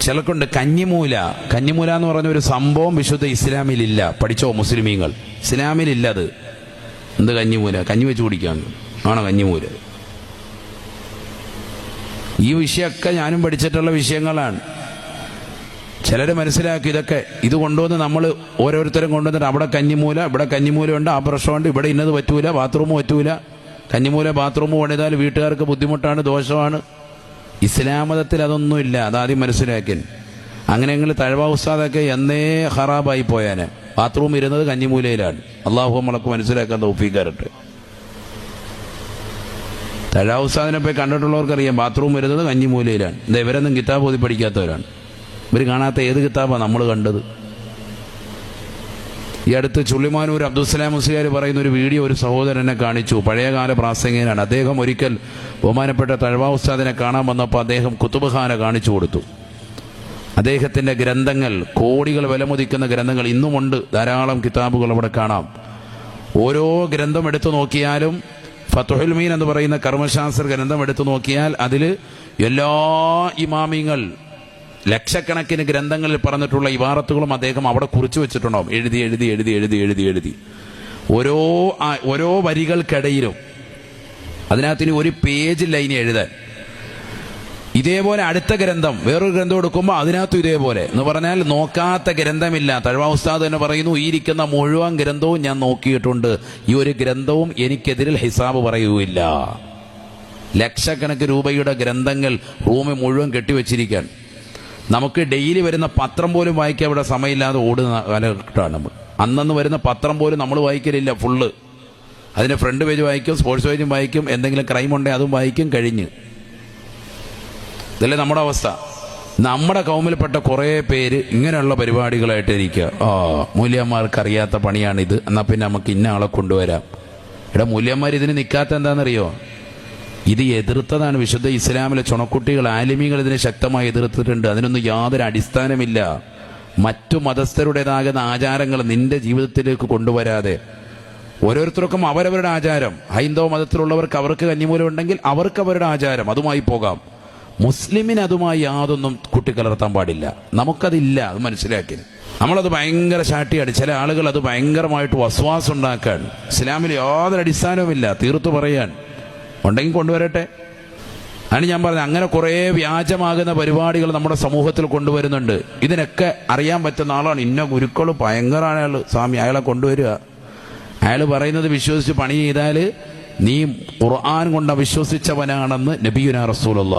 ചിലർക്കുണ്ട് കഞ്ഞിമൂല. കഞ്ഞിമൂല എന്ന് പറഞ്ഞ ഒരു സംഭവം വിശുദ്ധ ഇസ്ലാമിലില്ല. പഠിച്ചോ മുസ്ലിമീങ്ങൾ, ഇസ്ലാമിലില്ല അത്. എന്ത് കഞ്ഞിമൂല? കഞ്ഞി വെച്ച് കുടിക്കാൻ ആണോ കഞ്ഞിമൂല? ഈ വിഷയമൊക്കെ ഞാനും പഠിച്ചിട്ടുള്ള വിഷയങ്ങളാണ്. ചിലർ മനസ്സിലാക്കി ഇതൊക്കെ ഇത് കൊണ്ടുവന്ന് നമ്മൾ ഓരോരുത്തരും കൊണ്ടുവന്നിട്ട് അവിടെ കഞ്ഞിമൂല, ഇവിടെ കഞ്ഞിമൂലയുണ്ട്, ആ പ്രശ്നമുണ്ട്, ഇവിടെ ഇന്നത് പറ്റൂല, ബാത്റൂം പറ്റൂല. കഞ്ഞിമൂല ബാത്റൂം പണിതാൽ വീട്ടുകാർക്ക് ബുദ്ധിമുട്ടാണ്, ദോഷമാണ്. ഇസ്ലാം മതത്തിൽ അതൊന്നുമില്ല. അതാദ്യം മനസ്സിലാക്കി. അങ്ങനെയെങ്കിൽ തഴവ ഉസ്താദൊക്കെ എന്നേ ഹറാബായി പോയാന്. ബാത്റൂം ഇരുന്നത് കഞ്ഞിമൂലയിലാണ്. അള്ളാഹു നമ്മളൊക്കെ മനസ്സിലാക്കാൻ തൗഫീഖ് തരട്ടെ. തഴവ ഉസ്താദിനെ പോയി കണ്ടിട്ടുള്ളവർക്കറിയാം ബാത്റൂം വരുന്നത് കഞ്ഞിമൂലയിലാണ്. എന്താ ഇവരൊന്നും കിതാബ് ഓതി പഠിക്കാത്തവരാണ്. ഇവർ കാണാത്ത ഏത് കിതാബാണ് നമ്മൾ കണ്ടത്? ഈ അടുത്ത് ചുള്ളിമാനൂർ അബ്ദുസ്സലാം മുസ്ലിയാർ പറയുന്ന ഒരു വീഡിയോ ഒരു സഹോദരനെ കാണിച്ചു. പഴയകാല പ്രാസംഗികനാണ് അദ്ദേഹം. ഒരിക്കൽ ബഹുമാനപ്പെട്ട തഴവ ഉസ്താദിനെ കാണാൻ വന്നപ്പോൾ അദ്ദേഹം കുത്തുബ്ഖാന കാണിച്ചു കൊടുത്തു. അദ്ദേഹത്തിൻ്റെ ഗ്രന്ഥങ്ങൾ, കോടികൾ വിലമതിക്കുന്ന ഗ്രന്ഥങ്ങൾ ഇന്നുമുണ്ട്. ധാരാളം കിതാബുകൾ അവിടെ കാണാം. ഓരോ ഗ്രന്ഥം എടുത്തു നോക്കിയാലും, ഫത്ഹുൽ മീൻ എന്ന് പറയുന്ന കർമ്മശാസ്ത്ര ഗ്രന്ഥം എടുത്തു നോക്കിയാൽ അതിൽ എല്ലാ ഇമാമിങ്ങൾ ലക്ഷക്കണക്കിന് ഗ്രന്ഥങ്ങളിൽ പറഞ്ഞിട്ടുള്ള ഇബാറത്തുകളും അദ്ദേഹം അവിടെ കുറിച്ചു വെച്ചിട്ടുണ്ടാവും. എഴുതി എഴുതി എഴുതി എഴുതി എഴുതി എഴുതി ഓരോ വരികൾക്കിടയിലും അതിനകത്തിന് ഒരു പേജ് ലൈൻ എഴുതാൻ. ഇതേപോലെ അടുത്ത ഗ്രന്ഥം, വേറൊരു ഗ്രന്ഥം എടുക്കുമ്പോൾ അതിനകത്തും ഇതേപോലെ എന്ന് പറഞ്ഞാൽ നോക്കാത്ത ഗ്രന്ഥമില്ല. തഴവ ഉസ്താദ് തന്നെ പറയുന്നു, ഈ ഇരിക്കുന്ന മുഴുവൻ ഗ്രന്ഥവും ഞാൻ നോക്കിയിട്ടുണ്ട്, ഈ ഒരു ഗ്രന്ഥവും എനിക്കെതിരിൽ ഹിസാബ് പറയുകയില്ല. ലക്ഷക്കണക്കിന് രൂപയുടെ ഗ്രന്ഥങ്ങൾ റൂമിൽ മുഴുവൻ കെട്ടിവെച്ചിരിക്കാൻ. നമുക്ക് ഡെയിലി വരുന്ന പത്രം പോലും വായിക്കാൻ ഇവിടെ സമയമില്ലാതെ ഓടുന്ന കാലഘട്ടമാണ് നമ്മൾ. അന്നന്ന് വരുന്ന പത്രം പോലും നമ്മൾ വായിക്കലില്ല. ഫുള്ള് അതിൻ്റെ ഫ്രണ്ട് പേജ് വായിക്കും, സ്പോർട്സ് പേജും വായിക്കും, എന്തെങ്കിലും ക്രൈം ഉണ്ടെങ്കിൽ അതും വായിക്കും, കഴിഞ്ഞ്. ഇതല്ലേ നമ്മുടെ അവസ്ഥ. നമ്മുടെ കൗമിൽപ്പെട്ട കുറേ പേര് ഇങ്ങനെയുള്ള പരിപാടികളായിട്ട് ഇരിക്കുക. മൂല്യന്മാർക്ക് അറിയാത്ത പണിയാണിത്, എന്നാൽ പിന്നെ നമുക്ക് ഇന്ന ആളെ കൊണ്ടുവരാം. ഇവിടെ മൂല്യന്മാർ ഇതിന് നിൽക്കാത്ത എന്താണെന്നറിയോ? ഇത് എതിർത്തതാണ് വിശുദ്ധ ഇസ്ലാമിലെ ചുണക്കുട്ടികൾ, ആലിമീങ്ങൾ ഇതിനെ ശക്തമായി എതിർത്തിട്ടുണ്ട്. അതിനൊന്നും യാതൊരു അടിസ്ഥാനമില്ല. മറ്റു മതസ്ഥരുടേതാകുന്ന ആചാരങ്ങൾ നിന്റെ ജീവിതത്തിലേക്ക് കൊണ്ടുവരാതെ, ഓരോരുത്തർക്കും അവരവരുടെ ആചാരം. ഹൈന്ദവ മതത്തിലുള്ളവർക്ക് അവർക്ക് കഞ്ഞിമൂലം ഉണ്ടെങ്കിൽ അവർക്ക് അവരുടെ ആചാരം, അതുമായി പോകാം. മുസ്ലിമിന് അതുമായി യാതൊന്നും കൂട്ടിക്കലർത്താൻ പാടില്ല. നമുക്കതില്ല, അത് മനസ്സിലാക്കി. നമ്മളത് ഭയങ്കര ശാട്ടിയാണ്. ചില ആളുകൾ അത് ഭയങ്കരമായിട്ട് വസ്വാസം ഉണ്ടാക്കാൻ. ഇസ്ലാമിൽ യാതൊരു അടിസ്ഥാനവുമില്ല, തീർത്തു പറയാൻ. ഉണ്ടെങ്കിൽ കൊണ്ടുവരട്ടെ. അതിന് ഞാൻ പറഞ്ഞത്, അങ്ങനെ കുറേ വ്യാജമാകുന്ന പരിപാടികൾ നമ്മുടെ സമൂഹത്തിൽ കൊണ്ടുവരുന്നുണ്ട്. ഇതിനൊക്കെ അറിയാൻ പറ്റുന്ന ആളാണ്. ഇന്ന ഗുരുക്കൾ ഭയങ്കരമാണ് അയാൾ, സ്വാമി അയാളെ കൊണ്ടുവരിക. അയാൾ പറയുന്നത് വിശ്വസിച്ച് പണി ചെയ്താൽ നീ ഖുർആൻ കൊണ്ട് വിശ്വസിച്ചവനാണെന്ന് നബിയുനാ റസൂലുള്ളാഹി